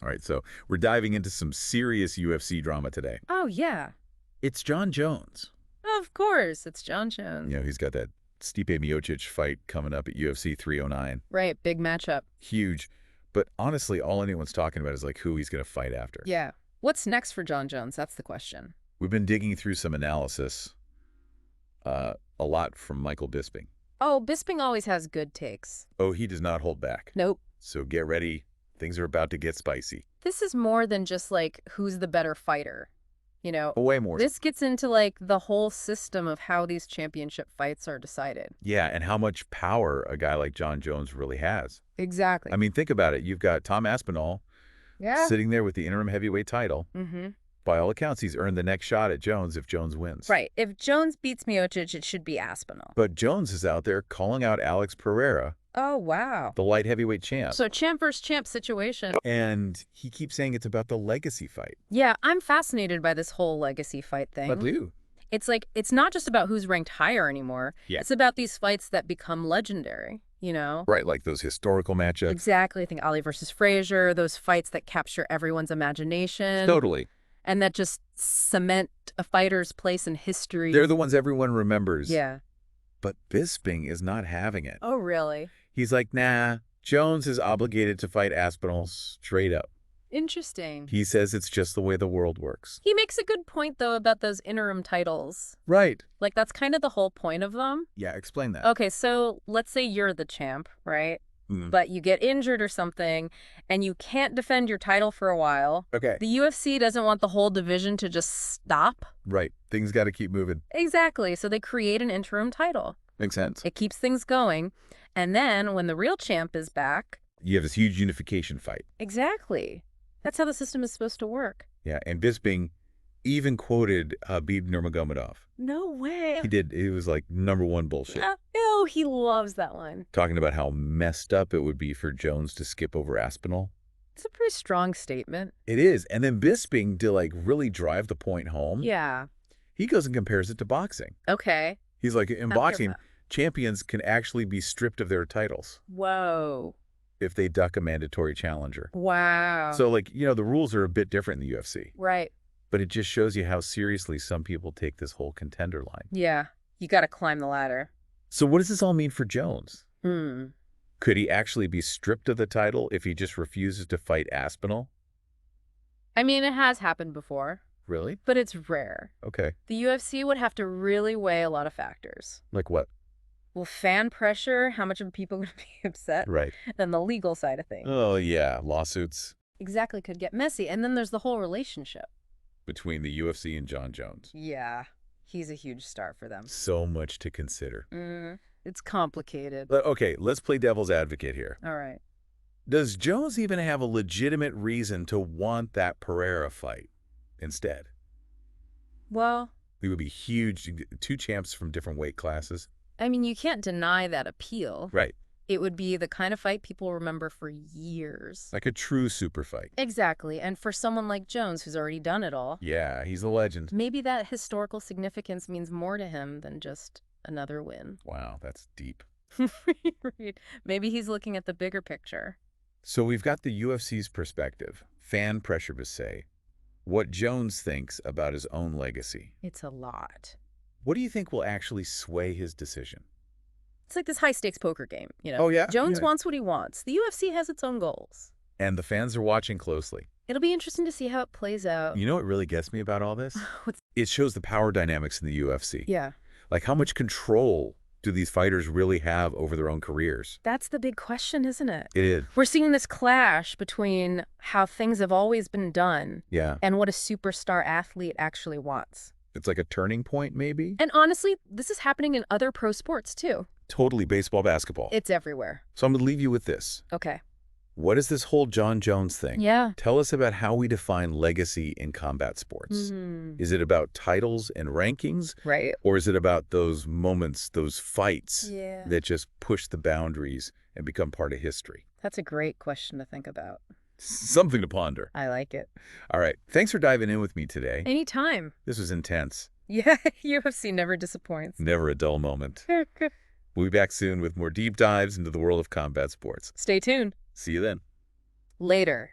All right, so we're diving into some serious UFC drama today. Oh, yeah. It's Jon Jones. Of course. It's Jon Jones. You know, he's got that Stipe Miocic fight coming up at UFC 309. Right. Big matchup. Huge. But honestly, all anyone's talking about is like who he's going to fight after. Yeah. What's next for Jon Jones? That's the question. We've been digging through some analysis, a lot from Michael Bisping. Oh, Bisping always has good takes. Oh, he does not hold back. Nope. So get ready. Things are about to get spicy. This is more than just like who's the better fighter. You know, Way more. this gets into like the whole system of how these championship fights are decided. Yeah, and how much power a guy like Jon Jones really has. Exactly. I mean, think about it. You've got Tom Aspinall sitting there with the interim heavyweight title. Mm-hmm. By all accounts, he's earned the next shot at Jones if Jones wins. Right. If Jones beats Miocic, it should be Aspinall. But Jones is out there calling out Alex Pereira, Oh, wow. the light heavyweight champ. So champ versus champ situation. And he keeps saying it's about the legacy fight. Yeah, I'm fascinated by this whole legacy fight thing. But Lou. It's like, it's not just about who's ranked higher anymore. Yeah. It's about these fights that become legendary, you know? Right, like those historical matchups. Exactly. I think Ali versus Frazier, those fights that capture everyone's imagination. Totally. And that just cement a fighter's place in history. They're the ones everyone remembers. Yeah. But Bisping is not having it. Oh, really? He's like, nah, Jones is obligated to fight Aspinall straight up. Interesting. He says it's just the way the world works. He makes a good point, though, about those interim titles. Right. Like, that's kind of the whole point of them. Yeah, explain that. Okay, so let's say you're the champ, right? But you get injured or something, and you can't defend your title for a while. Okay. The UFC doesn't want the whole division to just stop. Right. Things got to keep moving. Exactly. So they create an interim title. Makes sense. It keeps things going. And then when the real champ is back... You have this huge unification fight. Exactly. That's how the system is supposed to work. Yeah, and Bisping even quoted Habib Nurmagomedov. No way. He did. It was like #1 bullshit. Oh, he loves that line. Talking about how messed up it would be for Jones to skip over Aspinall. It's a pretty strong statement. It is. And then Bisping, to like really drive the point home, Yeah. he goes and compares it to boxing. Okay. He's like, in I'll hear boxing, that. champions can actually be stripped of their titles Whoa. if they duck a mandatory challenger. Wow. So like, you know, the rules are a bit different in the UFC. Right. But it just shows you how seriously some people take this whole contender line. Yeah. You got to climb the ladder. So what does this all mean for Jones? Hmm. Could he actually be stripped of the title if he just refuses to fight Aspinall? I mean, it has happened before, Really? but it's rare. Okay. The UFC would have to really weigh a lot of factors. Like what? Well, fan pressure, how much are people going to be upset, Right. and the legal side of things. Oh, yeah. Lawsuits Exactly, could get messy. And then there's the whole relationship. between the UFC and Jon Jones. Yeah, he's a huge star for them. So much to consider. It's complicated. But, okay, let's play devil's advocate here. All right. Does Jones even have a legitimate reason to want that Pereira fight instead? Well, It would be huge. Two champs from different weight classes. I mean, you can't deny that appeal. Right. It would be the kind of fight people remember for years. Like a true super fight. Exactly. And for someone like Jones, who's already done it all, Yeah, he's a legend. maybe that historical significance means more to him than just another win. Wow, that's deep. Right. Maybe he's looking at the bigger picture. So we've got the UFC's perspective, fan pressure to say, what Jones thinks about his own legacy. It's a lot. What do you think will actually sway his decision? It's like this high-stakes poker game, you know? Oh, yeah? Jones Yeah. wants what he wants. The UFC has its own goals. And the fans are watching closely. It'll be interesting to see how it plays out. You know what really gets me about all this? What's... It shows the power dynamics in the UFC. Yeah. Like, how much control do these fighters really have over their own careers? That's the big question, isn't it? It is. We're seeing this clash between how things have always been done Yeah. and what a superstar athlete actually wants. It's like a turning point, maybe? And honestly, this is happening in other pro sports, too. Totally baseball, basketball. It's everywhere. So I'm going to leave you with this. Okay. What is this whole Jon Jones thing? Yeah. Tell us about how we define legacy in combat sports. Is it about titles and rankings? Right. Or is it about those moments, those fights Yeah. that just push the boundaries and become part of history? That's a great question to think about. Something to ponder. I like it. All right. Thanks for diving in with me today. Anytime. This was intense. Yeah, UFC never disappoints. Never a dull moment. We'll be back soon with more deep dives into the world of combat sports. Stay tuned. See you then. Later.